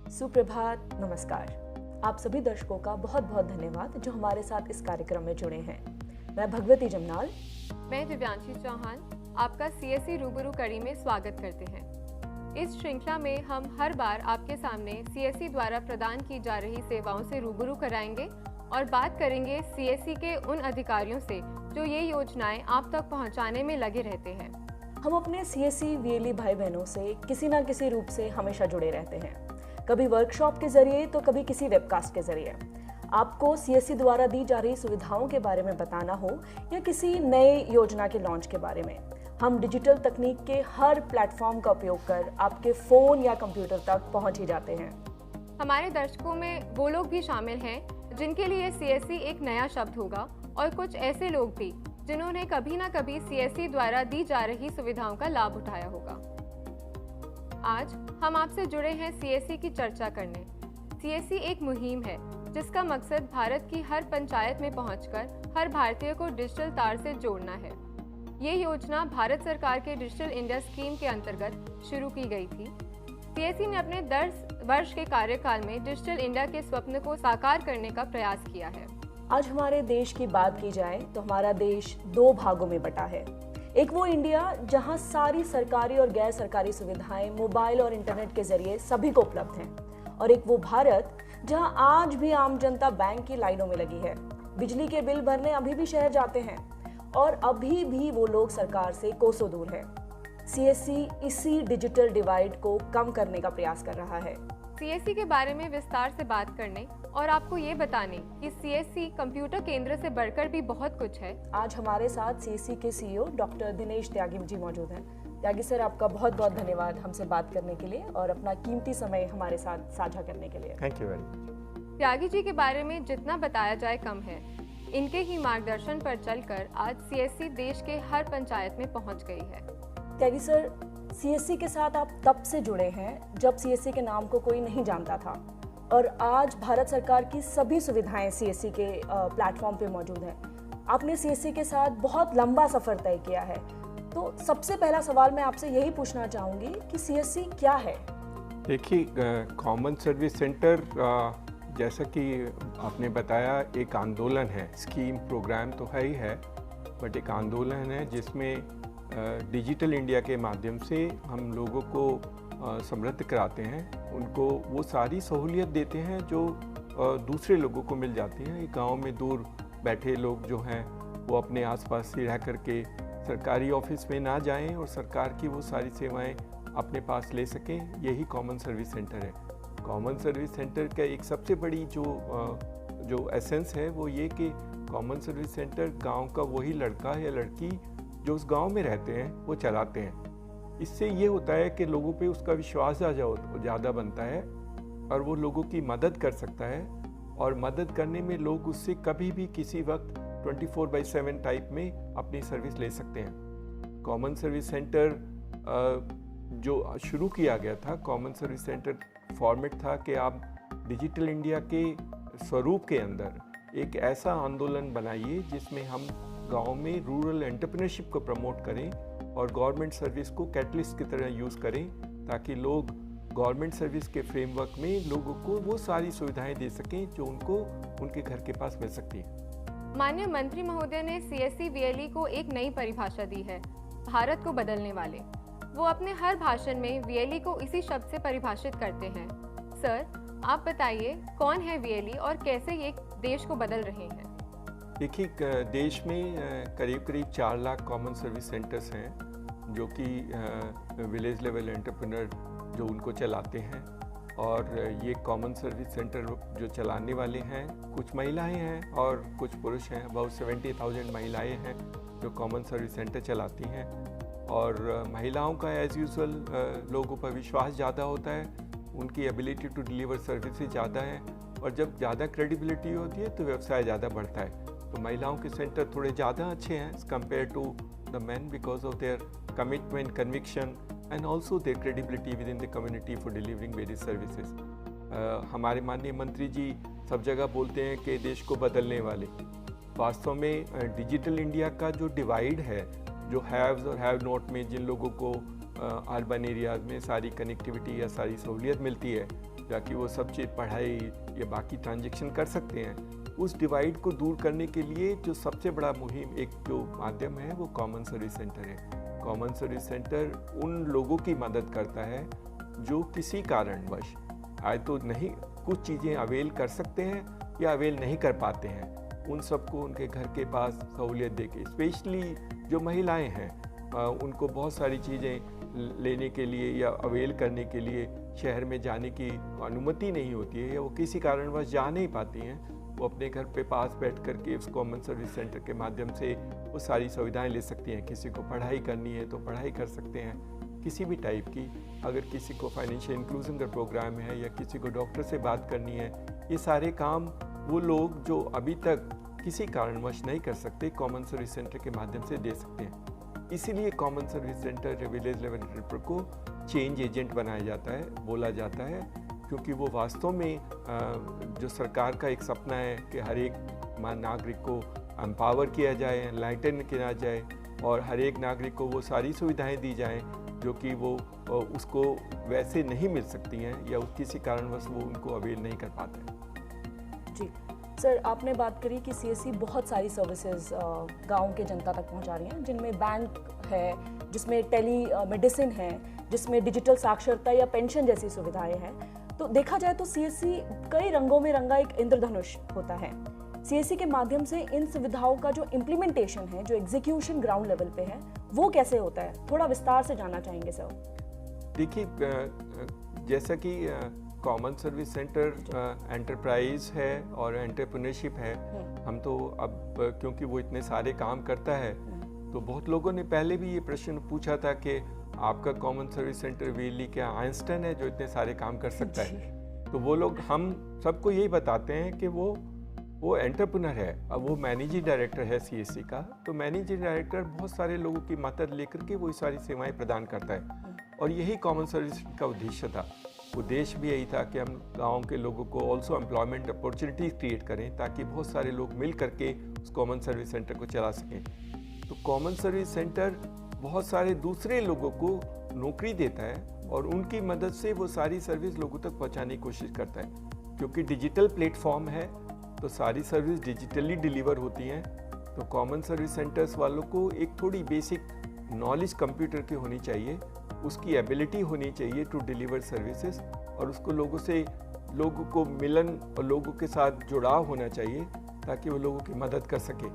सुप्रभात, नमस्कार। आप सभी दर्शकों का बहुत बहुत धन्यवाद जो हमारे साथ इस कार्यक्रम में जुड़े हैं। मैं भगवती जमनाल। मैं दिव्यांशी चौहान आपका सीएससी रूबरू कड़ी में स्वागत करते हैं। इस श्रृंखला में हम हर बार आपके सामने सीएससी द्वारा प्रदान की जा रही सेवाओं से रूबरू कराएंगे और बात करेंगे सीएससी के उन अधिकारियों से जो ये योजनाएं आप तक पहुंचाने में लगे रहते हैं। हम अपने सीएससी वीएलई भाई बहनों से किसी न किसी रूप से हमेशा जुड़े रहते हैं, कभी वर्कशॉप के जरिए तो कभी किसी वेबकास्ट के जरिए। आपको सीएससी द्वारा दी जा रही सुविधाओं के बारे में बताना हो या किसी नए योजना के लॉन्च के बारे में, हम डिजिटल तकनीक के हर प्लेटफॉर्म का उपयोग कर आपके फ़ोन या कंप्यूटर तक पहुंच ही जाते हैं। हमारे दर्शकों में वो लोग भी शामिल हैं जिनके लिए सीएससी एक नया शब्द होगा और कुछ ऐसे लोग भी जिन्होंने कभी ना कभी सीएससी द्वारा दी जा रही सुविधाओं का लाभ उठाया होगा। आज हम आपसे जुड़े हैं सीएससी की चर्चा करने। सीएससी एक मुहिम है जिसका मकसद भारत की हर पंचायत में पहुंचकर हर भारतीय को डिजिटल तार से जोड़ना है। ये योजना भारत सरकार के डिजिटल इंडिया स्कीम के अंतर्गत शुरू की गई थी। सीएससी ने अपने 10 वर्ष के कार्यकाल में डिजिटल इंडिया के स्वप्न को साकार करने का प्रयास किया है। आज हमारे देश की बात की जाए तो हमारा देश दो भागों में बटा है। एक वो इंडिया जहां सारी सरकारी और गैर सरकारी सुविधाएं मोबाइल और इंटरनेट के जरिए सभी को उपलब्ध हैं, और एक वो भारत जहां आज भी आम जनता बैंक की लाइनों में लगी है, बिजली के बिल भरने अभी भी शहर जाते हैं और अभी भी वो लोग सरकार से कोसों दूर है। सीएससी इसी डिजिटल डिवाइड को कम करने का प्रयास कर रहा है। सीएससी के बारे में विस्तार से बात करने और आपको ये बताने कि सीएससी कंप्यूटर केंद्र से बढ़कर भी बहुत कुछ है, आज हमारे साथ सीएससी के सीईओ डॉक्टर दिनेश त्यागी जी मौजूद हैं। त्यागी सर, आपका बहुत बहुत धन्यवाद हमसे बात करने के लिए और अपना कीमती समय हमारे साथ साझा करने के लिए। Thank you very much. Tyagi ji के बारे में जितना बताया जाए कम है। इनके ही मार्गदर्शन पर चलकर आज सीएससी देश के हर पंचायत में पहुंच गई है। त्यागी सर, सीएससी के साथ आप तब से जुड़े हैं जब सीएससी के नाम को कोई नहीं जानता था, और आज भारत सरकार की सभी सुविधाएं सीएससी के प्लेटफॉर्म पे मौजूद हैं। आपने सीएससी के साथ बहुत लंबा सफर तय किया है, तो सबसे पहला सवाल मैं आपसे यही पूछना चाहूँगी कि सीएससी क्या है? देखिए, कॉमन सर्विस सेंटर जैसा कि आपने बताया एक आंदोलन है। स्कीम प्रोग्राम तो है ही है, बट एक आंदोलन है जिसमें डिजिटल इंडिया के माध्यम से हम लोगों को समृद्ध कराते हैं, उनको वो सारी सहूलियत देते हैं जो दूसरे लोगों को मिल जाती हैं। एक गांव में दूर बैठे लोग जो हैं वो अपने आसपास ही रह करके सरकारी ऑफिस में ना जाएं और सरकार की वो सारी सेवाएं अपने पास ले सकें, यही कॉमन सर्विस सेंटर है। कॉमन सर्विस सेंटर का एक सबसे बड़ी जो एसेंस है वो ये कि कॉमन सर्विस सेंटर गांव का वही लड़का या लड़की जो उस गांव में रहते हैं वो चलाते हैं। इससे ये होता है कि लोगों पे उसका विश्वास ज़्यादा बनता है और वो लोगों की मदद कर सकता है, और मदद करने में लोग उससे कभी भी किसी वक्त 24/7 टाइप में अपनी सर्विस ले सकते हैं। कॉमन सर्विस सेंटर जो शुरू किया गया था, कॉमन सर्विस सेंटर फॉर्मेट था कि आप डिजिटल इंडिया के स्वरूप के अंदर एक ऐसा आंदोलन बनाइए जिसमें हम गांव में रूरल एंटरप्रेन्योरशिप को प्रमोट करें और गवर्नमेंट सर्विस को कैटलिस्ट की तरह यूज़ करें, ताकि लोग गवर्नमेंट सर्विस के फ्रेमवर्क में लोगों को वो सारी सुविधाएं दे सकें जो उनको उनके घर के पास मिल सकती हैं। माननीय मंत्री महोदय ने सीएससी वीएलई को एक नई परिभाषा दी है, भारत को बदलने वाले। वो अपने हर भाषण में वीएलई को इसी शब्द से परिभाषित करते हैं। सर, आप बताइए कौन है वीएलई और कैसे ये देश को बदल रहे हैं? देखिए, देश में करीब 4 लाख कॉमन सर्विस सेंटर्स हैं जो कि विलेज लेवल एंटरप्रेन्योर जो उनको चलाते हैं, और ये कॉमन सर्विस सेंटर जो चलाने वाले हैं कुछ महिलाएं हैं और कुछ पुरुष हैं। अबाउट 70,000 महिलाएं हैं जो कॉमन सर्विस सेंटर चलाती हैं, और महिलाओं का एज़ यूजुअल लोगों पर विश्वास ज़्यादा होता है, उनकी एबिलिटी टू डिलीवर सर्विसेज ज़्यादा है, और जब ज़्यादा क्रेडिबिलिटी होती है तो व्यवसाय ज़्यादा बढ़ता है। तो महिलाओं के सेंटर थोड़े ज़्यादा अच्छे हैं as compare to the man because of their commitment, conviction and also their credibility within the community for delivering various services. हमारे माननीय मंत्री जी सब जगह बोलते हैं कि देश को बदलने वाले। वास्तव में डिजिटल इंडिया का जो डिवाइड है, जो हैव्स और हैव नॉट में जिन लोगों को अर्बन एरियाज़ में सारी कनेक्टिविटी या सारी सहूलियत मिलती है, ताकि वो सब चीज़ पढ़ाई या बाकी ट्रांजेक्शन कर सकते हैं। उस डिवाइड को दूर करने के लिए जो सबसे बड़ा मुहिम एक जो माध्यम है वो कॉमन सर्विस सेंटर है। कॉमन सर्विस सेंटर उन लोगों की मदद करता है जो किसी कारणवश आए तो नहीं कुछ चीज़ें अवेल कर सकते हैं या अवेल नहीं कर पाते हैं, उन सबको उनके घर के पास सहूलियत देके, स्पेशली जो महिलाएं हैं उनको बहुत सारी चीज़ें लेने के लिए या अवेल करने के लिए शहर में जाने की अनुमति नहीं होती है या वो किसी कारणवश जा नहीं पाती हैं, वो अपने घर पे पास बैठ कर के उस कॉमन सर्विस सेंटर के माध्यम से वो सारी सुविधाएं ले सकती हैं। किसी को पढ़ाई करनी है तो पढ़ाई कर सकते हैं किसी भी टाइप की, अगर किसी को फाइनेंशियल इंक्लूजन का प्रोग्राम है या किसी को डॉक्टर से बात करनी है, ये सारे काम वो लोग जो अभी तक किसी कारणवश नहीं कर सकते कॉमन सर्विस सेंटर के माध्यम से दे सकते हैं। इसीलिए common service centre village level developer को चेंज एजेंट बनाया जाता है, बोला जाता है, क्योंकि वो वास्तव में जो सरकार का एक सपना है कि हर एक नागरिक को एम्पावर किया जाए, एनलाइटन किया जाए और हर एक नागरिक को वो सारी सुविधाएं दी जाएं जो कि वो उसको वैसे नहीं मिल सकती हैं या किसी कारणवश वो उनको अवेल नहीं कर पाते। जी सर, आपने बात करी कि सीएससी बहुत सारी सर्विसेज गांव के जनता तक पहुंचा रही हैं, जिनमें बैंक है, जिसमें टेली मेडिसिन है, जिसमें डिजिटल साक्षरता या पेंशन जैसी सुविधाएं हैं। तो देखा जाए तो सीएससी कई रंगों में रंगा एक इंद्रधनुष होता है। सीएससी के माध्यम से इन सुविधाओं का जो इम्प्लीमेंटेशन है, जो एग्जीक्यूशन ग्राउंड लेवल पे है, वो कैसे होता है, थोड़ा विस्तार से जानना चाहेंगे सर। देखिए, जैसा कि कॉमन सर्विस सेंटर एंटरप्राइज है और एंटरप्रेन्योरशिप है, हम तो अब क्योंकि वो इतने सारे काम करता है तो बहुत लोगों ने पहले भी ये प्रश्न पूछा था कि आपका कॉमन सर्विस सेंटर वेली क्या आइंस्टाइन है जो इतने सारे काम कर सकता है। तो वो लोग हम सबको यही बताते हैं कि वो एंटरप्रेन्योर है। अब वो मैनेजिंग डायरेक्टर है सीएससी का, तो मैनेजिंग डायरेक्टर बहुत सारे लोगों की मदद लेकर के वो सारी सेवाएं प्रदान करता है और यही कॉमन सर्विस का उद्देश्य था। उद्देश्य भी यही था कि हम गाँव के लोगों को ऑल्सो एम्प्लॉयमेंट अपॉर्चुनिटीज क्रिएट करें ताकि बहुत सारे लोग मिल करके उस कॉमन सर्विस सेंटर को चला सकें। तो कॉमन सर्विस सेंटर बहुत सारे दूसरे लोगों को नौकरी देता है और उनकी मदद से वो सारी सर्विस लोगों तक पहुंचाने की कोशिश करता है। क्योंकि डिजिटल प्लेटफॉर्म है तो सारी सर्विस डिजिटली डिलीवर होती हैं। तो कॉमन सर्विस सेंटर्स वालों को एक थोड़ी बेसिक नॉलेज कंप्यूटर की होनी चाहिए, उसकी एबिलिटी होनी चाहिए टू डिलीवर सर्विसेज और उसको लोगों को मिलन और लोगों के साथ जुड़ाव होना चाहिए ताकि वो लोगों की मदद कर सके।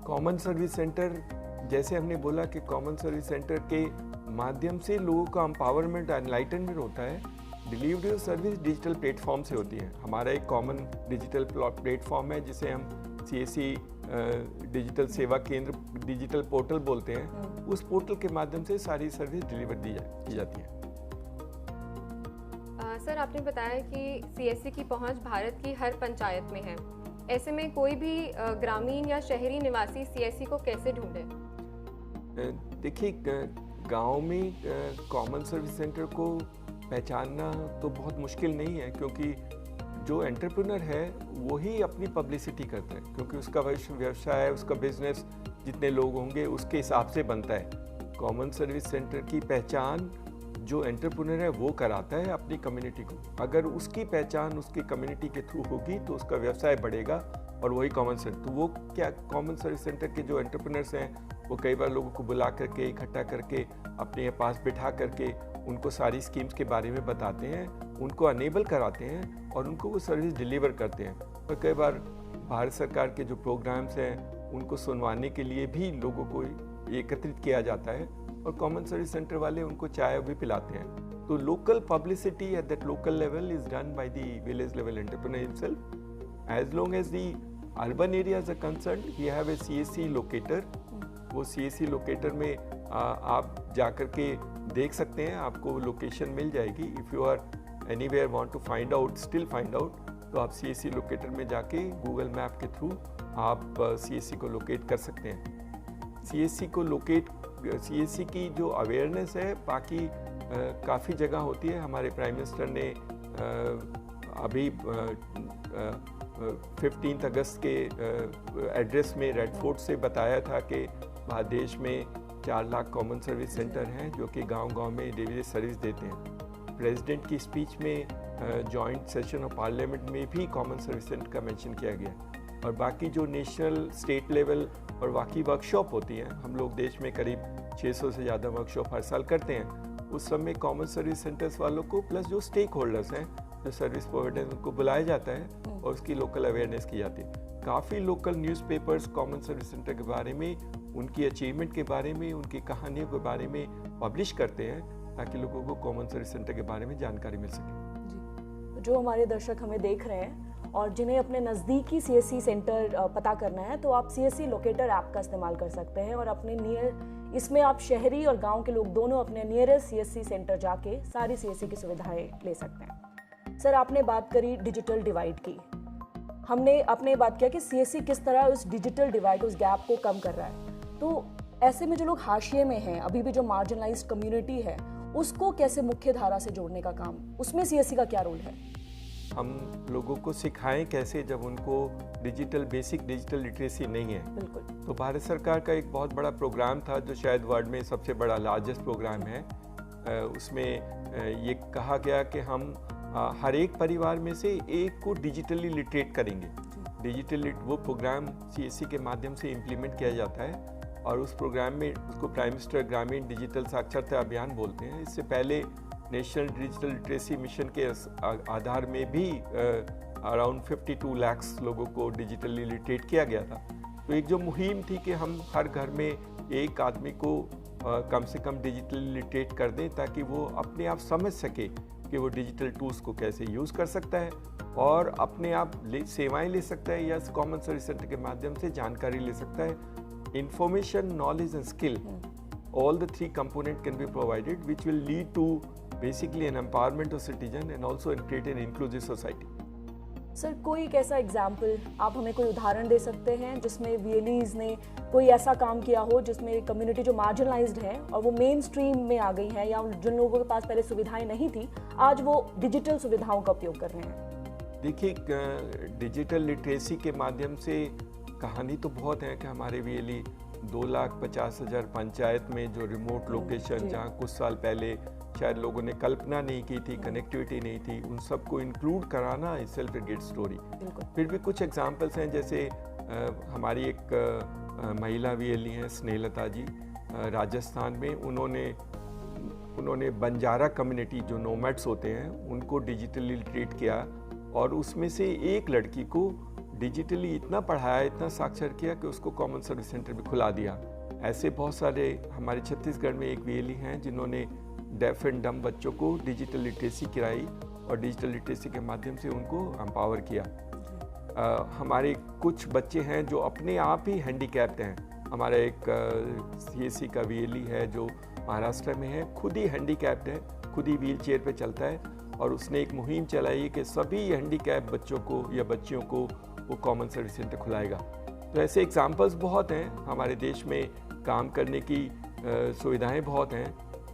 कॉमन सर्विस सेंटर, जैसे हमने बोला कि कॉमन सर्विस सेंटर के माध्यम से लोगों का एम्पावरमेंट एनलाइटनमेंट होता है। Delivery of service digital platform से होती है। हमारा एक कॉमन डिजिटल प्लेटफॉर्म है जिसे हम सीएससी डिजिटल सेवा केंद्र डिजिटल पोर्टल बोलते हैं। उस पोर्टल के माध्यम से सारी सर्विस डिलीवर की जाती है। सर, आपने बताया कि सीएससी की पहुंच भारत की हर पंचायत में है। ऐसे में कोई भी ग्रामीण या शहरी निवासी सीएससी को कैसे ढूंढे? देखिए, गांव में कॉमन सर्विस सेंटर को पहचानना तो बहुत मुश्किल नहीं है, क्योंकि जो एंटरप्रेन्योर है वही अपनी पब्लिसिटी करता है, क्योंकि उसका व्यवसाय, उसका बिजनेस जितने लोग होंगे उसके हिसाब से बनता है। कॉमन सर्विस सेंटर की पहचान जो एंटरप्रेन्योर है वो कराता है अपनी कम्युनिटी को। अगर उसकी पहचान उसकी कम्युनिटी के थ्रू होगी तो उसका व्यवसाय बढ़ेगा और वही कॉमन सेंटर। तो वो क्या, कॉमन सर्विस सेंटर के जो एंटरप्रेन्योर्स हैं वो कई बार लोगों को बुला करके इकट्ठा करके अपने पास बिठा करके उनको सारी स्कीम्स के बारे में बताते हैं, उनको अनेबल कराते हैं और उनको वो सर्विस डिलीवर करते हैं। और कई बार भारत सरकार के जो प्रोग्राम्स हैं उनको सुनवाने के लिए भी लोगों को एकत्रित किया जाता है और कॉमन सर्विस सेंटर वाले उनको चाय भी पिलाते हैं। तो local publicity at that local level is done by the village level entrepreneur himself. As long as the urban areas are concerned, we have a CSC locator. वो सीएससी लोकेटर में आप जाकर के देख सकते हैं, आपको लोकेशन मिल जाएगी। If you are anywhere want to find out, still find out, तो आप सीएससी लोकेटर में जाके गूगल मैप के थ्रू आप सीएससी को लोकेट कर सकते हैं। सीएससी की जो अवेयरनेस है बाकी काफ़ी जगह होती है। हमारे प्राइम मिनिस्टर ने अभी 15 अगस्त के एड्रेस में रेड फोर्ट से बताया था कि देश में 4 लाख कॉमन सर्विस सेंटर हैं जो कि गांव-गांव में डिलीवरी सर्विस देते हैं। प्रेसिडेंट की स्पीच में जॉइंट सेशन ऑफ पार्लियामेंट में भी कॉमन सर्विस सेंटर का मेंशन किया गया है। और बाकी जो नेशनल, स्टेट लेवल और बाकी वर्कशॉप होती हैं, हम लोग देश में करीब 600 से ज़्यादा वर्कशॉप हर साल करते हैं, उस सब में कॉमन सर्विस सेंटर्स वालों को प्लस जो स्टेक होल्डर्स हैं, जो सर्विस प्रोवाइडर्स, उनको बुलाया जाता है और उसकी लोकल अवेयरनेस की जाती है। काफ़ी local newspapers common service centre के बारे में, उनकी अचीवमेंट के बारे में, उनकी कहानियों के बारे में पब्लिश करते हैं ताकि लोगों को कॉमन सर्विस सेंटर के बारे में जानकारी मिल सके। जी, जो हमारे दर्शक हमें देख रहे हैं और जिन्हें अपने नज़दीकी CSC सेंटर पता करना है, तो आप CSC लोकेटर ऐप का इस्तेमाल कर सकते हैं और अपने इसमें आप शहरी और गांव के लोग दोनों अपने नियरेस्ट CSC सेंटर जाके सारी CSC की सुविधाएं ले सकते हैं। सर, आपने बात करी डिजिटल डिवाइड की, आपने बात किया कि CSC किस तरह उस डिजिटल डिवाइड, उस गैप को कम कर रहा है। तो ऐसे में जो लोग हाशिए में हैं, अभी भी जो मार्जिनलाइज्ड कम्युनिटी है, उसको कैसे मुख्य धारा से जोड़ने का काम, उसमें CSC का क्या रोल है? हम लोगों को सिखाएं कैसे, जब उनको बेसिक डिजिटल लिटरेसी नहीं है। बिल्कुल। तो भारत सरकार का एक बहुत बड़ा प्रोग्राम था, जो शायद वर्ल्ड में सबसे बड़ा लार्जेस्ट प्रोग्राम है। उसमें ये कहा गया कि हम हर एक परिवार में से एक को डिजिटली लिटरेट करेंगे। वो प्रोग्राम CSC के माध्यम से इम्प्लीमेंट किया जाता है और उस प्रोग्राम में उसको प्राइम मिनिस्टर ग्रामीण डिजिटल साक्षरता अभियान बोलते हैं। इससे पहले नेशनल डिजिटल लिटरेसी मिशन के आधार में भी अराउंड 52 लाख लोगों को डिजिटली लिटरेट किया गया था। तो एक जो मुहिम थी कि हम हर घर में एक आदमी को कम से कम डिजिटली लिटरेट कर दें, ताकि वो अपने आप समझ सके कि वो डिजिटल टूल्स को कैसे यूज़ कर सकता है और अपने आप सेवाएं ले सकता है या कॉमन सर्विस सेंटर के माध्यम से जानकारी ले सकता है। Information, knowledge and skill, all the three components can be provided, which will lead to basically an empowerment of citizen and also create an inclusive society. Sir, कोई एक ऐसा एग्जाम्पल आप हमें कोई उदाहरण दे सकते हैं जिसमें VLEs ने कोई ऐसा काम किया हो जिसमें कम्युनिटी जो मार्जिनलाइज्ड है और वो मेन स्ट्रीम में आ गई है, या जिन लोगों के पास पहले सुविधाएं नहीं थी, आज वो डिजिटल सुविधाओं का उपयोग कर रहे हैं? देखिए, डिजिटल लिटरेसी के माध्यम से कहानी तो बहुत है कि हमारे VLE 2,50,000 पंचायत में जो रिमोट लोकेशन, जहाँ कुछ साल पहले शायद लोगों ने कल्पना नहीं की थी, कनेक्टिविटी नहीं थी, उन सबको इंक्लूड कराना is self a great story. फिर भी कुछ एग्जांपल्स हैं, जैसे हमारी एक महिला VLE हैं स्नेहलता जी, राजस्थान में उन्होंने बंजारा कम्युनिटी जो नोमैड्स होते हैं उनको डिजिटली लिटरेट किया और उसमें से एक लड़की को डिजिटली इतना पढ़ाया, इतना साक्षर किया कि उसको कॉमन सर्विस सेंटर भी खुला दिया। ऐसे बहुत सारे हमारे छत्तीसगढ़ में एक VLE हैं जिन्होंने डेफ एंड डम बच्चों को डिजिटल लिटरेसी कराई और डिजिटल लिटरेसी के माध्यम से उनको एम्पावर किया। हमारे कुछ बच्चे हैं जो अपने आप ही हैंडीकैप्ड हैं। हमारा एक CSC का VLE है जो महाराष्ट्र में है, खुद ही हैंडीकैप्ड है, खुद ही व्हील चेयर पर चलता है और उसने एक मुहिम चलाई है कि सभी हैंडीकैप बच्चों को या बच्चियों को वो कॉमन सर्विस सेंटर खुलाएगा। तो ऐसे एग्जांपल्स बहुत हैं, हमारे देश में काम करने की सुविधाएं बहुत हैं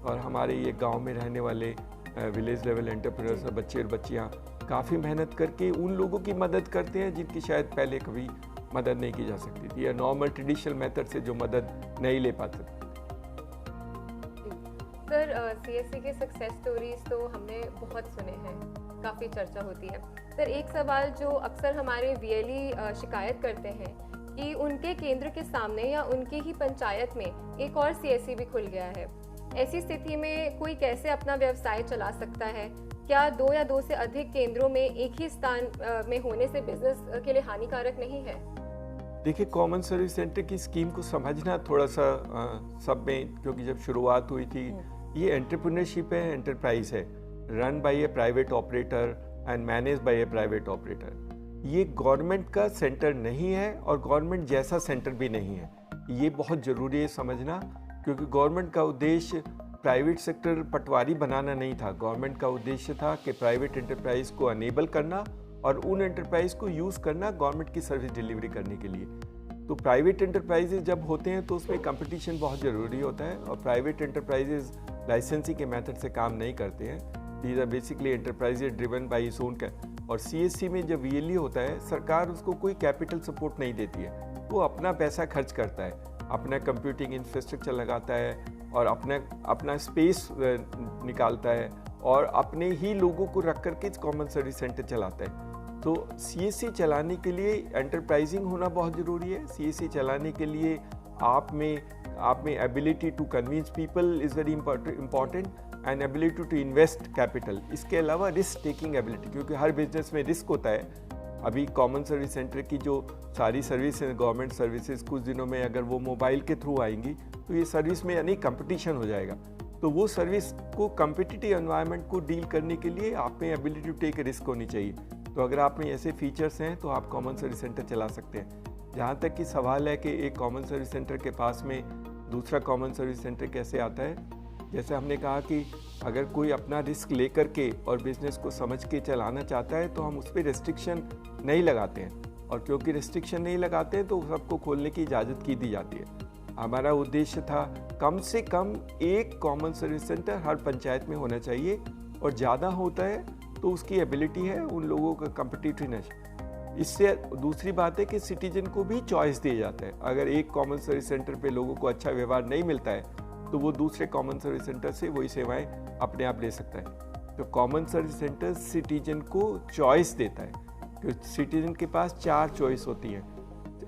और हमारे ये गांव में रहने वाले विलेज लेवल एंटरप्रेन्योर्स बच्चे और बच्चियां काफ़ी मेहनत करके उन लोगों की मदद करते हैं जिनकी शायद पहले कभी मदद नहीं की जा सकती थी या नॉर्मल ट्रेडिशनल मेथड से जो मदद नहीं ले पाते थे। सर, CSC के सक्सेस स्टोरीज तो हमने बहुत सुने हैं, काफ़ी चर्चा होती है। सर, एक सवाल जो अक्सर हमारे VLE शिकायत करते हैं कि उनके केंद्र के सामने या उनकी ही पंचायत में एक और CSC भी खुल गया है। ऐसी स्थिति में कोई कैसे अपना व्यवसाय चला सकता है? क्या 2 या 2 से अधिक केंद्रों में एक ही स्थान में होने से बिजनेस के लिए हानिकारक नहीं है? देखिए, कॉमन सर्विस सेंटर की स्कीम को समझना थोड़ा सा सब में, क्योंकि जब शुरुआत हुई थी ये एंटरप्रेन्योरशिप है, एंटरप्राइज है, run by A private operator and manage by A private operator. ये गवर्नमेंट का सेंटर नहीं है और गवर्नमेंट जैसा सेंटर भी नहीं है। ये बहुत ज़रूरी है समझना, क्योंकि गवर्नमेंट का उद्देश्य प्राइवेट सेक्टर पटवारी बनाना नहीं था। गवर्नमेंट का उद्देश्य था कि प्राइवेट एंटरप्राइज को अनेबल करना और उन एंटरप्राइज को यूज़ करना गवर्नमेंट की सर्विस डिलीवरी करने के लिए। तो प्राइवेट एंटरप्राइजेज जब होते हैं तो उसमें कंपटीशन बहुत ज़रूरी होता है और प्राइवेट एंटरप्राइजेज लाइसेंसिंग के मेथड से काम नहीं करते हैं। These are basically enterprises driven by its own. और CSC में जब VLE होता है, सरकार उसको कोई कैपिटल सपोर्ट नहीं देती है, वो अपना पैसा खर्च करता है, अपना कंप्यूटिंग इंफ्रास्ट्रक्चर लगाता है और अपना स्पेस निकालता है और अपने ही लोगों को रख करके कॉमन सर्विस सेंटर चलाता है। तो CSC चलाने के लिए एंटरप्राइजिंग होना बहुत ज़रूरी है। CSC चलाने के लिए आप में ability to convince people is very important and ability to invest capital. इसके अलावा रिस्क टेकिंग एबिलिटी, क्योंकि हर बिजनेस में रिस्क होता है। अभी कॉमन सर्विस सेंटर की जो सारी सर्विस हैं, गवर्नमेंट सर्विसेज, कुछ दिनों में अगर वो मोबाइल के थ्रू आएंगी तो ये सर्विस में यानी कंपटीशन हो जाएगा। तो वो सर्विस को कम्पिटिटिव एनवायरनमेंट को डील करने के लिए आप में एबिलिटी टू टेक रिस्क होनी चाहिए। तो अगर आप में ऐसे फीचर्स हैं तो आप कॉमन सर्विस सेंटर चला सकते हैं। जहाँ तक कि सवाल है कि एक कॉमन सर्विस सेंटर के पास में दूसरा कॉमन सर्विस सेंटर कैसे आता है, जैसे हमने कहा कि अगर कोई अपना रिस्क लेकर के और बिजनेस को समझ के चलाना चाहता है तो हम उस पर रेस्ट्रिक्शन नहीं लगाते हैं, और क्योंकि रेस्ट्रिक्शन नहीं लगाते हैं तो सबको खोलने की इजाज़त की दी जाती है। हमारा उद्देश्य था कम से कम एक कॉमन सर्विस सेंटर हर पंचायत में होना चाहिए, और ज़्यादा होता है तो उसकी एबिलिटी है उन लोगों का कम्पिटिटिवनेस। इससे दूसरी बात है कि सिटीजन को भी चॉइस दिया जाता है। अगर एक कॉमन सर्विस सेंटर पे लोगों को अच्छा व्यवहार नहीं मिलता है तो वो दूसरे कॉमन सर्विस सेंटर से वही सेवाएं अपने आप ले सकता है। तो कॉमन सर्विस सेंटर सिटीजन को चॉइस देता है, क्योंकि सिटीजन के पास 4 चॉइस होती हैं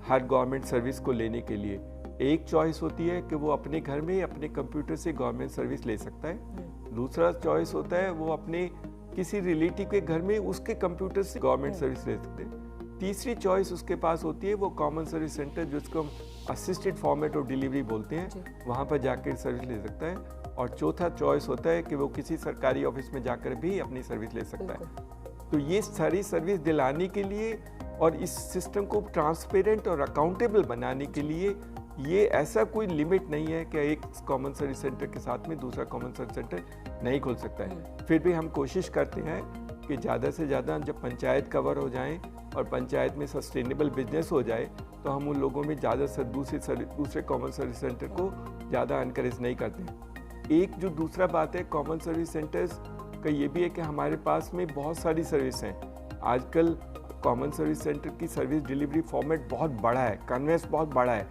हर गवर्नमेंट सर्विस को लेने के लिए। एक चॉइस होती है कि वो अपने घर में अपने कंप्यूटर से गवर्नमेंट सर्विस ले सकता है। दूसरा चॉइस होता है वो अपने किसी रिलेटिव के घर में उसके कंप्यूटर से गवर्नमेंट सर्विस ले सकते हैं। तीसरी चॉइस उसके पास होती है वो कॉमन सर्विस सेंटर जिसको हम असिस्टेड फॉर्मेट ऑफ डिलीवरी बोलते हैं, वहाँ पर जाकर सर्विस ले सकता है। और चौथा चॉइस होता है कि वो किसी सरकारी ऑफिस में जाकर भी अपनी सर्विस ले सकता है। तो ये सारी सर्विस दिलाने के लिए और इस सिस्टम को ट्रांसपेरेंट और अकाउंटेबल बनाने के लिए ये ऐसा कोई लिमिट नहीं है कि एक कॉमन सर्विस सेंटर के साथ में दूसरा कॉमन सर्विस सेंटर नहीं खोल सकता है। फिर भी हम कोशिश करते हैं कि ज़्यादा से ज़्यादा जब पंचायत कवर हो जाएं और पंचायत में सस्टेनेबल बिजनेस हो जाए तो हम उन लोगों में ज़्यादा से दूसरे कॉमन सर्विस सेंटर को ज़्यादा इनकरेज नहीं करते। एक जो दूसरा बात है कॉमन सर्विस सेंटर्स का ये भी है कि हमारे पास में बहुत सारी सर्विस हैं। आजकल कॉमन सर्विस सेंटर की सर्विस डिलीवरी फॉर्मेट बहुत बड़ा है, कन्वेंस बहुत बड़ा है,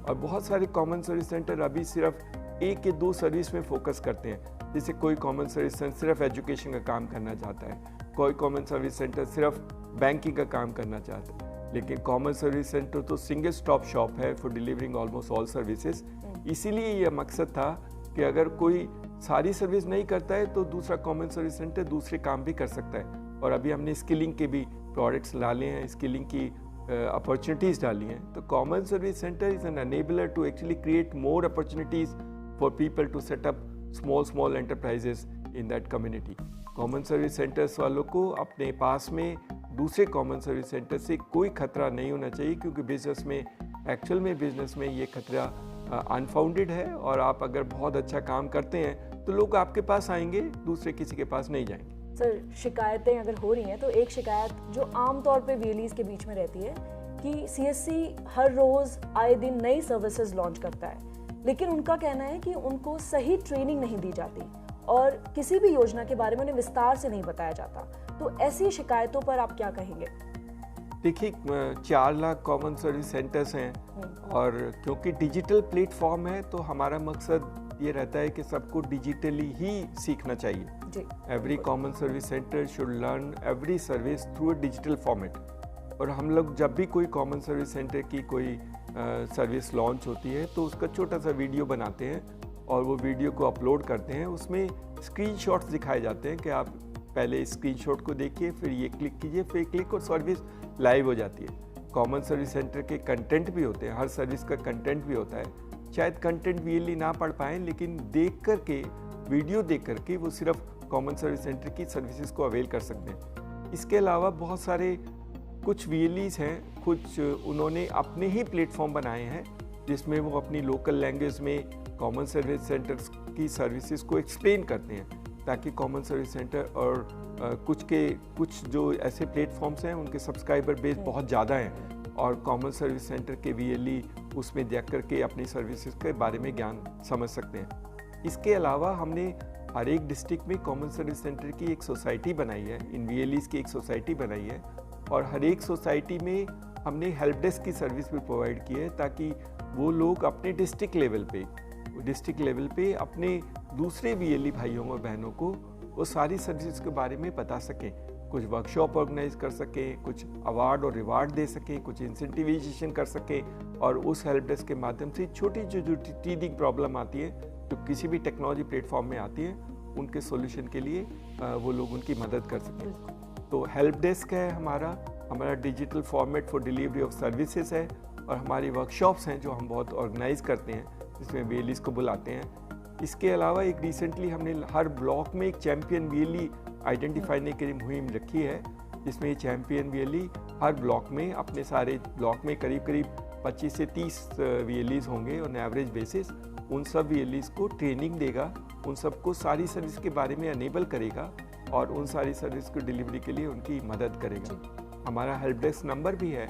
और बहुत सारे कॉमन सर्विस सेंटर अभी सिर्फ एक या दो सर्विस में फोकस करते हैं। जैसे कोई कॉमन सर्विस सेंटर सिर्फ एजुकेशन का काम करना चाहता है, कोई कॉमन सर्विस सेंटर सिर्फ बैंकिंग का काम करना चाहता है, लेकिन कॉमन सर्विस सेंटर तो सिंगल स्टॉप शॉप है for delivering almost all services. इसीलिए यह मकसद था कि अगर कोई सारी सर्विस नहीं करता है तो दूसरा कॉमन सर्विस सेंटर दूसरे काम भी कर सकता है। और अभी हमने स्किलिंग के भी प्रोडक्ट्स डाले हैं, स्किलिंग की अपॉर्चुनिटीज़ डाली हैं। तो common service centre is an enabler to actually create more opportunities for people to set up small enterprises in that community. Common service centres वालों को अपने पास में दूसरे कॉमन सर्विस सेंटर से कोई खतरा नहीं होना चाहिए, क्योंकि एक्चुअल में बिजनेस में ये खतरा अनफाउंडेड है। और आप अगर बहुत अच्छा काम करते हैं तो लोग आपके पास आएंगे, दूसरे किसी के पास नहीं जाएंगे। सर, शिकायतें अगर हो रही हैं तो एक शिकायत जो आमतौर पे वीएलईज के बीच में रहती है कि सीएससी हर रोज़ आए दिन नई सर्विसेज लॉन्च करता है, लेकिन उनका कहना है कि उनको सही ट्रेनिंग नहीं दी जाती और किसी भी योजना के बारे में उन्हें विस्तार से नहीं बताया जाता। तो ऐसी शिकायतों पर आप क्या कहेंगे? देखिए, 4 लाख कॉमन सर्विस सेंटर्स हैं, और क्योंकि डिजिटल प्लेटफॉर्म है तो हमारा मकसद ये रहता है कि सबको डिजिटली ही सीखना चाहिए। Every common service centre should learn every service through a digital format. और हम लोग जब भी कोई कॉमन सर्विस सेंटर की कोई सर्विस लॉन्च होती है तो उसका छोटा सा वीडियो बनाते हैं और वो वीडियो को अपलोड करते हैं। उसमें स्क्रीनशॉट्स दिखाए जाते हैं कि आप पहले स्क्रीनशॉट को देखिए, फिर ये क्लिक कीजिए, फिर क्लिक और सर्विस लाइव हो जाती है। कॉमन सर्विस सेंटर के कंटेंट भी होते हैं, हर सर्विस का कंटेंट भी होता है। शायद कंटेंट वीएलई ना पढ़ पाएँ, लेकिन देख कर के, वीडियो देख कर के वो सिर्फ कॉमन सर्विस सेंटर की सर्विसेज को अवेल कर सकते हैं। इसके अलावा बहुत सारे कुछ वीएलईज हैं, कुछ उन्होंने अपने ही प्लेटफॉर्म बनाए हैं जिसमें वो अपनी लोकल लैंग्वेज में कॉमन सर्विस सेंटर्स की सर्विसेज को एक्सप्लेन करते हैं, ताकि कॉमन सर्विस सेंटर और कुछ जो ऐसे प्लेटफॉर्म्स हैं उनके सब्सक्राइबर बेस बहुत ज़्यादा हैं और कॉमन सर्विस सेंटर के वीएलई उसमें देख करके अपनी सर्विसेज के बारे में ज्ञान समझ सकते हैं। इसके अलावा हमने हर एक डिस्ट्रिक्ट में कॉमन सर्विस सेंटर की एक सोसाइटी बनाई है, इन वीएलईज की एक सोसाइटी बनाई है, और हर एक सोसाइटी में हमने हेल्प डेस्क की सर्विस भी प्रोवाइड की है, ताकि वो लोग अपने डिस्ट्रिक्ट लेवल पे अपने दूसरे वीएलई भाइयों और बहनों को वो सारी सर्विसेज के बारे में बता सकें, कुछ वर्कशॉप ऑर्गेनाइज कर सकें, कुछ अवार्ड और रिवार्ड दे सकें, कुछ इंसेंटिवाइजेशन कर सकें और उस हेल्प डेस्क के माध्यम से छोटी जो टीदिंग प्रॉब्लम आती है जो किसी भी टेक्नोलॉजी प्लेटफॉर्म में आती है उनके सॉल्यूशन के लिए वो लोग उनकी मदद कर सकें। तो हेल्प डेस्क है हमारा digital format for delivery of services है और हमारी वर्कशॉप्स हैं जो हम बहुत ऑर्गेनाइज करते हैं, जिसमें वीएलईज को बुलाते हैं। इसके अलावा एक रिसेंटली हमने हर ब्लॉक में एक चैम्पियन वीएलई आइडेंटिफाई के लिए मुहिम रखी है, जिसमें ये चैम्पियन वीएलई हर ब्लॉक में अपने सारे ब्लॉक में करीब 25 से 30 वीएलईज होंगे और एवरेज बेसिस उन सब वीएलईज को ट्रेनिंग देगा, उन सबको सारी सर्विस के बारे में अनेबल करेगा और उन सारी सर्विस को डिलीवरी के लिए उनकी मदद करेगा। हमारा हेल्प डेस्क नंबर भी है,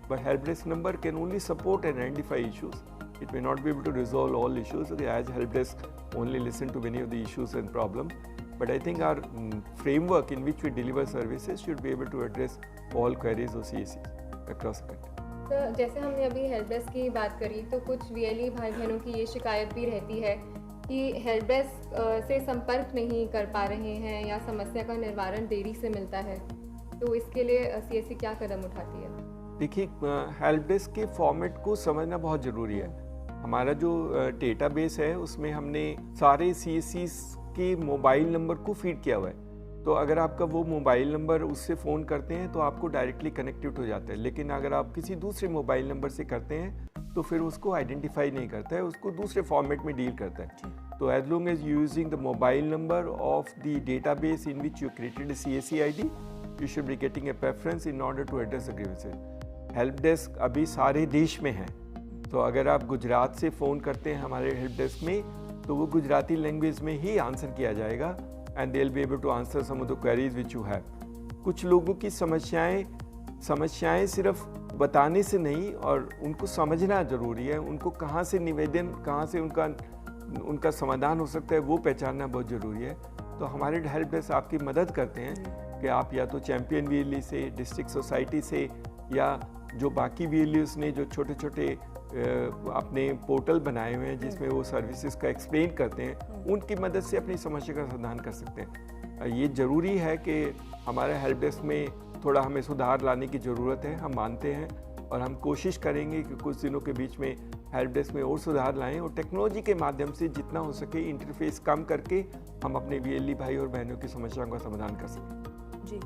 but help desk number can only support and identify issues. It may not be able to resolve all issues, as help desk only listen to many of the issues and problems. But I think our framework in which we deliver services should be able to address all queries of CSCs across the country. तो जैसे हमने अभी help desk की बात करी, तो कुछ VLE भाई बहनों की ये शिकायत भी रहती है कि हेल्प डेस्क से संपर्क नहीं कर पा रहे हैं या समस्या का निवारण देरी से मिलता है, तो इसके लिए सीएससी क्या कदम उठाती है? देखिए, हेल्प डेस्क के फॉर्मेट को समझना बहुत ज़रूरी है। हमारा जो डेटाबेस है उसमें हमने सारे सीएससीज के मोबाइल नंबर को फीड किया हुआ है, तो अगर आपका वो मोबाइल नंबर उससे फ़ोन करते हैं तो आपको डायरेक्टली कनेक्टेड हो जाता है। लेकिन अगर आप किसी दूसरे मोबाइल नंबर से करते हैं तो फिर उसको आइडेंटिफाई नहीं करता है, उसको दूसरे फॉर्मेट में डील करता है। तो as long as using the mobile number of the database in which you created CSC ID, you should be getting a preference in order to address the grievances. Help desk अभी सारे देश में है, तो अगर आप गुजरात से फ़ोन करते हैं हमारे हेल्प डेस्क में तो वो गुजराती लैंग्वेज में ही आंसर किया जाएगा and they will be able to answer some of the queries which you have. कुछ लोगों की समस्याएं सिर्फ बताने से नहीं और उनको समझना ज़रूरी है, उनको कहाँ से निवेदन, कहाँ से उनका समाधान हो सकता है वो पहचानना बहुत ज़रूरी है। तो हमारे हेल्प डेस्क आपकी मदद करते हैं कि आप या तो चैम्पियन वीएलई से, डिस्ट्रिक्ट सोसाइटी से, या जो बाकी वीएलईज ने जो छोटे छोटे अपने पोर्टल बनाए हुए हैं जिसमें वो सर्विसेज का एक्सप्लेन करते हैं, उनकी मदद से अपनी समस्या का समाधान कर सकते हैं। ये ज़रूरी है कि हमारे हेल्प डेस्क में थोड़ा हमें सुधार लाने की ज़रूरत है, हम मानते हैं और हम कोशिश करेंगे कि कुछ दिनों के बीच में हेल्प डेस्क में और सुधार लाएं और टेक्नोलॉजी के माध्यम से जितना हो सके इंटरफेस कम करके हम अपने वीएलई भाई और बहनों की समस्याओं का समाधान कर सकें। जी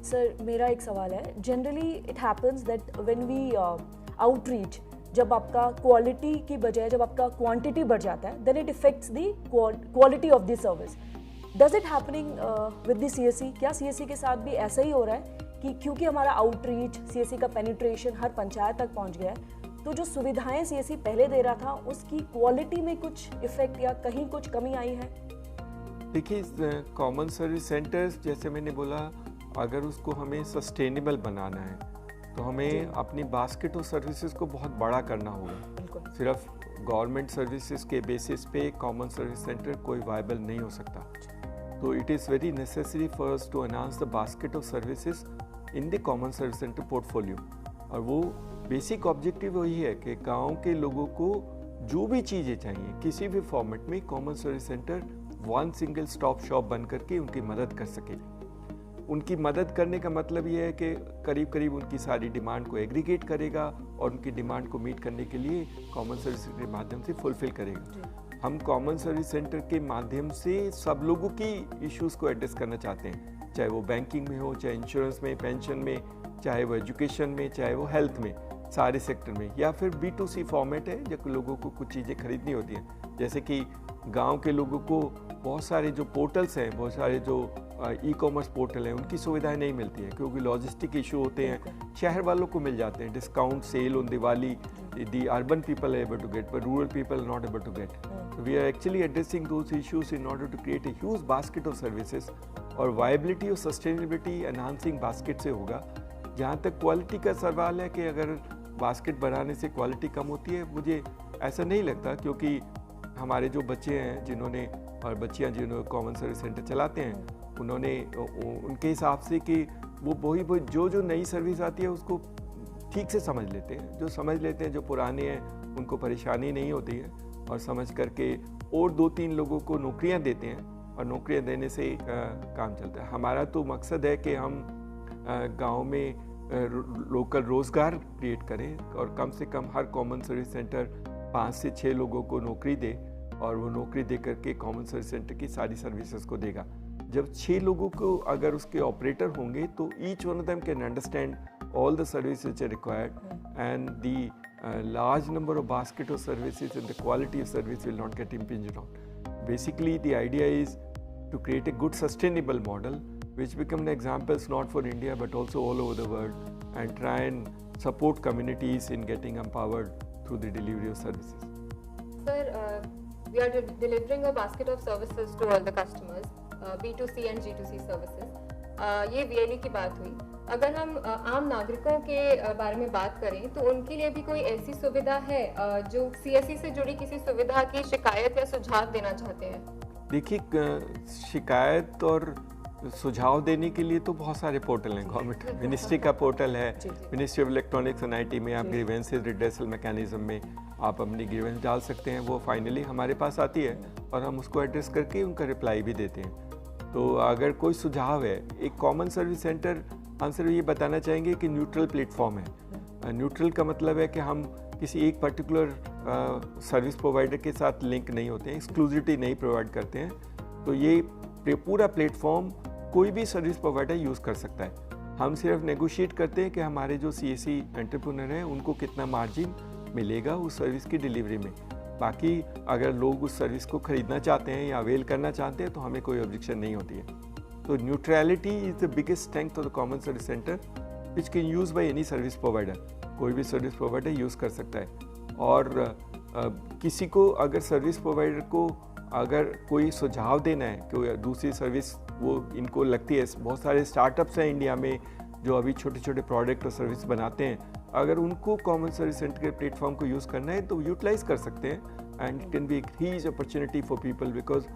सर, मेरा एक सवाल है। Generally it happens that when we outreach, जब आपका क्वालिटी की बजाय जब आपका क्वांटिटी बढ़ जाता है, then it effects the quality of the service. Does it happening with the CSC? क्या सीएससी के साथ भी ऐसा ही हो रहा है कि क्योंकि हमारा आउटरीच, सीएससी का पेनिट्रेशन हर पंचायत तक पहुंच गया है, तो जो सुविधाएं सीएससी पहले दे रहा था उसकी क्वालिटी में कुछ इफेक्ट या कहीं कुछ कमी आई है? देखिए, कॉमन सर्विस सेंटर्स जैसे मैंने बोला, अगर उसको हमें सस्टेनेबल बनाना है तो हमें अपनी बास्केट ऑफ सर्विसेज को बहुत बड़ा करना होगा। सिर्फ गवर्नमेंट सर्विसेज के बेसिस पे कॉमन सर्विस सेंटर कोई वायबल नहीं हो सकता। तो it is very necessary for us to enhance the basket of services in the common service centre portfolio. और वो बेसिक ऑब्जेक्टिव वही है कि गाँव के लोगों को जो भी चीज़ें चाहिए किसी भी फॉर्मेट में common service centre one single stop shop बन करके उनकी मदद कर सके। उनकी मदद करने का मतलब ये है कि करीब करीब उनकी सारी डिमांड को एग्रीगेट करेगा और उनकी डिमांड को मीट करने के लिए कॉमन सर्विस सेंटर के माध्यम से फुलफिल करेगा। हम कॉमन सर्विस सेंटर के माध्यम से सब लोगों की इश्यूज़ को एड्रेस करना चाहते हैं, चाहे वो बैंकिंग में हो, चाहे इंश्योरेंस में, पेंशन में, चाहे वो एजुकेशन में, चाहे वो हेल्थ में, सारे सेक्टर में। या फिर B2C फॉर्मेट है जब लोगों को कुछ चीज़ें खरीदनी होती हैं, जैसे कि गाँव के लोगों को बहुत सारे जो पोर्टल्स हैं, बहुत सारे जो ई-कॉमर्स पोर्टल हैं, उनकी सुविधाएं नहीं मिलती हैं क्योंकि लॉजिस्टिक इशू होते हैं। शहर वालों को मिल जाते हैं discount sale on Diwali, the urban people able to get, but rural people not able to get. We are actually addressing those issues in order to create a huge basket of services. और viability और sustainability enhancing basket से होगा। जहाँ तक quality का सवाल है कि अगर बास्केट बढ़ाने से क्वालिटी कम होती है, मुझे ऐसा नहीं लगता, क्योंकि हमारे जो बच्चे हैं जिन्होंने और बच्चियाँ जिन्होंने कॉमन सर्विस सेंटर चलाते हैं, उन्होंने उनके हिसाब से कि वो वही जो नई सर्विस आती है उसको ठीक से समझ लेते हैं। जो समझ लेते हैं, जो पुराने हैं, उनको परेशानी नहीं होती है और समझ करके और 2-3 लोगों को नौकरियां देते हैं और नौकरियां देने से काम चलता है। हमारा तो मकसद है कि हम गांव में लोकल रोज़गार क्रिएट करें और कम से कम हर कॉमन सर्विस सेंटर 5 से 6 लोगों को नौकरी दे और वो नौकरी दे करके कॉमन सर्विस सेंटर की सारी सर्विसेज को देगा। जब 6 लोगों को अगर उसके ऑपरेटर होंगे तो each one of them can understand all the services which are required and the large number of basket of services and the quality of service will not get impinged on. Basically the idea is to create a good sustainable model which become examples not for India but also all over the world and try and support communities in getting empowered through the delivery of services. Sir, we are delivering a basket of services to all the customers, B2C and G2C services. ये VLE की बात हुई। अगर हम आम नागरिकों के बारे में बात करें तो उनके लिए भी कोई ऐसी सुविधा है जो CSE से जुड़ी किसी सुविधा की शिकायत या सुझाव देना चाहते हैं? देखिए, शिकायत और सुझाव देने के लिए तो बहुत सारे पोर्टल हैं। गवर्नमेंट मिनिस्ट्री का पोर्टल है, ministry of electronics and IT में आप ग्रीवेंसेस रिड्रेसल मैकेनिज्म में आप अपनी ग्रीवेंस डाल सकते हैं। वो फाइनली हमारे पास आती है और हम उसको एड्रेस करके उनका रिप्लाई भी देते हैं। तो अगर कोई सुझाव है, एक कॉमन सर्विस सेंटर हम सिर्फ ये बताना चाहेंगे कि न्यूट्रल प्लेटफॉर्म है। न्यूट्रल का मतलब है कि हम किसी एक पर्टिकुलर सर्विस प्रोवाइडर के साथ लिंक नहीं होते हैं, एक्सक्लूसिविटी नहीं प्रोवाइड करते हैं। तो ये पूरा प्लेटफॉर्म कोई भी सर्विस प्रोवाइडर यूज़ कर सकता है। हम सिर्फ नेगोशिएट करते हैं कि हमारे जो CSE एंटरप्रेन्योर हैं उनको कितना मार्जिन मिलेगा उस सर्विस की डिलीवरी में। बाकी अगर लोग उस सर्विस को ख़रीदना चाहते हैं या अवेल करना चाहते हैं तो हमें कोई ऑब्जेक्शन नहीं होती है। तो neutrality is the biggest strength of the common service centre which can use by any service provider. कोई भी सर्विस प्रोवाइडर यूज़ कर सकता है। और किसी को अगर सर्विस प्रोवाइडर को अगर कोई सुझाव देना है कि दूसरी सर्विस वो इनको लगती है, बहुत सारे स्टार्टअप्स हैं इंडिया में जो अभी छोटे छोटे प्रोडक्ट और सर्विस बनाते हैं, अगर उनको कॉमन सर्विस सेंटर के प्लेटफॉर्म को यूज़ करना है तो यूटिलाइज कर सकते हैं। एंड इट कैन बी एक huge opportunity for people because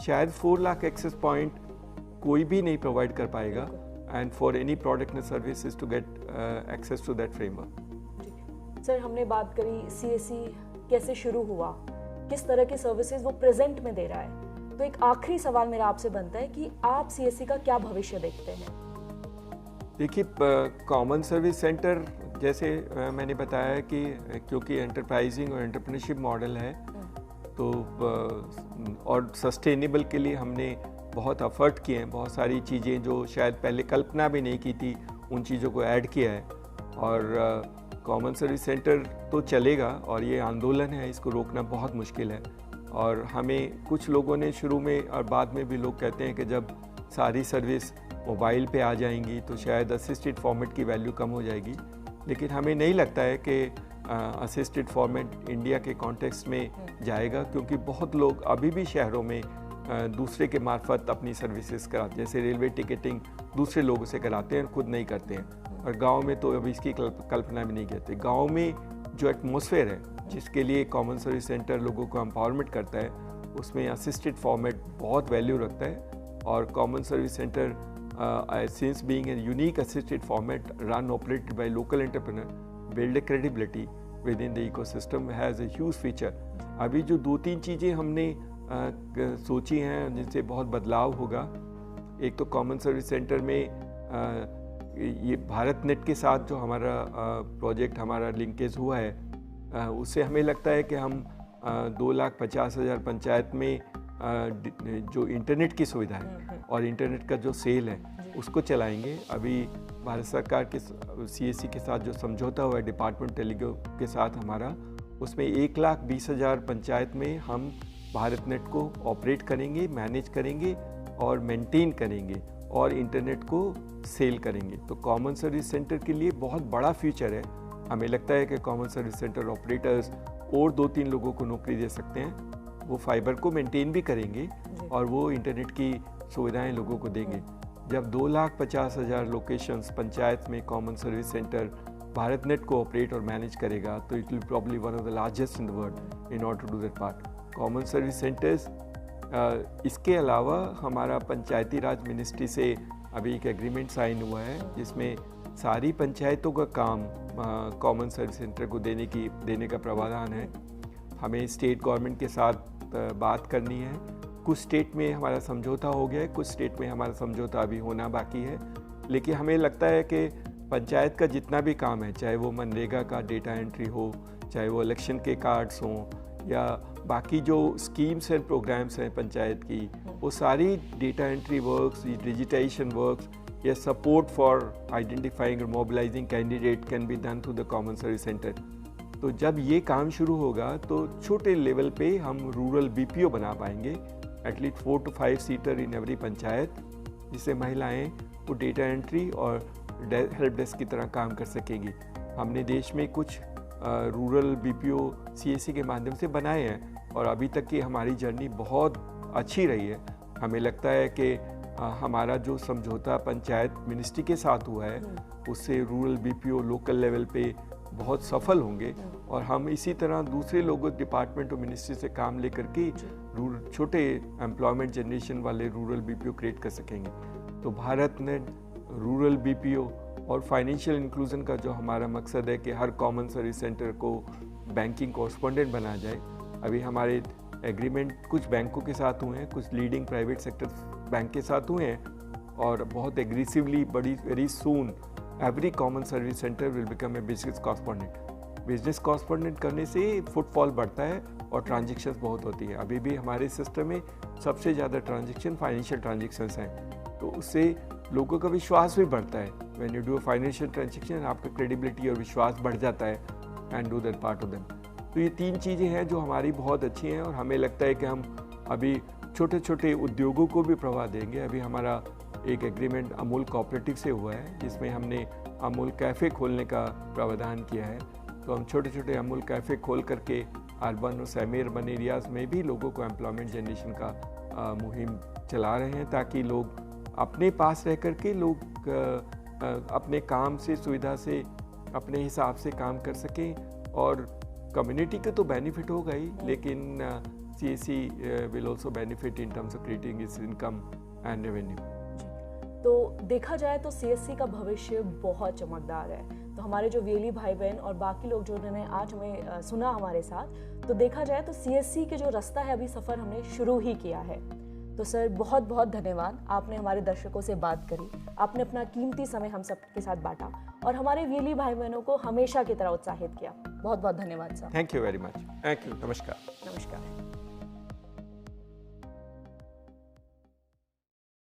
शायद 4 लाख एक्सेस पॉइंट कोई भी नहीं प्रोवाइड कर पाएगा and for any product and services to get access to that framework. Sir, हमने बात करी CSE कैसे शुरू हुआ, किस तरह की सर्विसेज वो प्रेजेंट में दे रहा है। तो एक आखिरी सवाल मेरा आपसे बनता है कि आप CSE का क्या भविष्य देखते हैं? देखिए, कॉमन सर्विस सेंटर जैसे मैंने बताया कि क्योंकि एंटरप्राइजिंग और एंटरप्रेन्योरशिप मॉडल है तो और सस्टेनेबल के लिए हमने बहुत एफर्ट किए हैं। बहुत सारी चीज़ें जो शायद पहले कल्पना भी नहीं की थी उन चीज़ों को ऐड किया है। और कॉमन सर्विस सेंटर तो चलेगा और ये आंदोलन है, इसको रोकना बहुत मुश्किल है। और हमें कुछ लोगों ने शुरू में और बाद में भी लोग कहते हैं कि जब सारी सर्विस मोबाइल पे आ जाएंगी तो शायद असिस्टेड फॉर्मेट की वैल्यू कम हो जाएगी। लेकिन हमें नहीं लगता है कि असिस्टेड फॉर्मेट इंडिया के कॉन्टेक्स्ट में जाएगा, क्योंकि बहुत लोग अभी भी शहरों में दूसरे के मार्फत अपनी सर्विसेज कराते हैं। जैसे रेलवे टिकटिंग दूसरे लोगों से कराते हैं, खुद नहीं करते हैं। और गांव में तो अभी इसकी कल्पना भी नहीं करते। गांव में जो एटमॉस्फेयर है जिसके लिए कॉमन सर्विस सेंटर लोगों को एम्पावरमेंट करता है, उसमें असिस्टेड फॉर्मेट बहुत वैल्यू रखता है। और common service centre since being a unique assisted format run operated by local entrepreneur build a credibility within the ecosystem has a huge feature। अभी जो 2-3 चीज़ें हमने सोची हैं जिनसे बहुत बदलाव होगा। एक तो कॉमन सर्विस सेंटर में ये भारत नेट के साथ जो हमारा प्रोजेक्ट हमारा लिंकेज हुआ है उससे हमें लगता है कि हम 2,50,000 पंचायत में जो इंटरनेट की सुविधा है और इंटरनेट का जो सेल है उसको चलाएंगे। अभी भारत सरकार के CSE के साथ जो समझौता हुआ है डिपार्टमेंट टेलीकॉम के साथ हमारा, उसमें 1,20,000 पंचायत में हम भारत नेट को ऑपरेट करेंगे, मैनेज करेंगे और मेंटेन करेंगे और इंटरनेट को सेल करेंगे। तो कॉमन सर्विस सेंटर के लिए बहुत बड़ा फ्यूचर है। हमें लगता है कि कॉमन सर्विस सेंटर ऑपरेटर्स और 2-3 लोगों को नौकरी दे सकते हैं। वो फाइबर को मेंटेन भी करेंगे और वो इंटरनेट की सुविधाएं लोगों को देंगे। जब 2,50,000 लोकेशंस पंचायत में common service centre Bharat Net को ऑपरेट और मैनेज करेगा तो it will probably one of the largest in the world in order to do that part. Common service centres इसके अलावा हमारा पंचायती राज मिनिस्ट्री से अभी एक एग्रीमेंट साइन हुआ है जिसमें सारी पंचायतों का काम कॉमन सर्विस सेंटर को देने का प्रावधान है। हमें स्टेट गवर्नमेंट के साथ बात करनी है कुछ स्टेट में हमारा समझौता हो गया है, कुछ स्टेट में हमारा समझौता अभी होना बाकी है। लेकिन हमें लगता है कि पंचायत का जितना भी काम है, चाहे वो मनरेगा का डेटा एंट्री हो, चाहे वो इलेक्शन के कार्ड्स हों, या बाकी जो स्कीम्स एंड प्रोग्राम्स हैं पंचायत की, वो सारी data entry works, digitisation works या सपोर्ट फॉर आइडेंटिफाइंग और mobilising candidate can be done through the common service centre. तो जब ये काम शुरू होगा तो छोटे लेवल पे हम रूरल बीपीओ बना पाएंगे, at least 4 to 5 seater in every panchayat, जिससे महिलाएं वो डेटा एंट्री और हेल्प डेस्क की तरह काम कर सकेंगी। हमने देश में कुछ रूरल बीपीओ सीएससी के माध्यम से बनाए हैं और अभी तक की हमारी जर्नी बहुत अच्छी रही है। हमें लगता है कि हमारा जो समझौता पंचायत मिनिस्ट्री के साथ हुआ है उससे रूरल बीपीओ लोकल लेवल पे बहुत सफल होंगे और हम इसी तरह दूसरे लोगों डिपार्टमेंट और मिनिस्ट्री से काम लेकर के छोटे एम्प्लॉयमेंट जनरेशन वाले रूरल बीपीओ क्रिएट कर सकेंगे। तो भारत नेट, रूरल बीपीओ और फाइनेंशियल इंक्लूजन का जो हमारा मकसद है कि हर कॉमन सर्विस सेंटर को बैंकिंग कॉरस्पॉन्डेंट बना जाए। अभी हमारे एग्रीमेंट कुछ बैंकों के साथ हुए हैं, कुछ लीडिंग प्राइवेट सेक्टर बैंक के साथ हुए हैं और बहुत aggressively very soon every common service centre will become a business correspondent. Business correspondent करने से फुटफॉल बढ़ता है और ट्रांजेक्शन्स बहुत होती हैं। अभी भी हमारे सिस्टम में सबसे ज़्यादा ट्रांजेक्शन फाइनेंशियल ट्रांजेक्शन्स हैं, तो उससे लोगों का विश्वास भी बढ़ता है। When you do financial transaction आपका क्रेडिबिलिटी और विश्वास बढ़ जाता है and do that part of them. तो ये 3 चीज़ें हैं जो हमारी बहुत अच्छी हैं और हमें लगता है कि हम अभी छोटे छोटे उद्योगों को भी प्रवाह देंगे। अभी हमारा एक एग्रीमेंट अमूल कोऑपरेटिव से हुआ है जिसमें हमने अमूल कैफ़े खोलने का प्रावधान किया है। तो हम छोटे छोटे अमूल कैफ़े खोल करके अर्बन और सेमी अर्बन एरियाज़ में भी लोगों को एम्प्लॉयमेंट जनरेशन का मुहिम चला रहे हैं, ताकि लोग अपने पास रह कर के लोग अपने काम से, सुविधा से, अपने हिसाब से काम कर सकें और कम्युनिटी का तो बेनिफिट होगा ही, लेकिन CSC will also benefit in terms of creating it's income and revenue. तो देखा जाए तो CSC का भविष्य बहुत चमकदार है। तो हमारे जो वीएलई भाई बहन और बाकी लोग जो उन्होंने आज हमें सुना हमारे साथ, तो देखा जाए तो CSC के जो रास्ता है, अभी सफ़र हमने शुरू ही किया है। तो सर बहुत बहुत धन्यवाद, आपने हमारे दर्शकों से बात करी, आपने अपना कीमती समय हम सबके साथ बांटा और हमारे वीएलई भाई बहनों को हमेशा की तरह उत्साहित किया। बहुत बहुत धन्यवाद sir. Thank you very much. Thank you. नमस्कार। नमस्कार।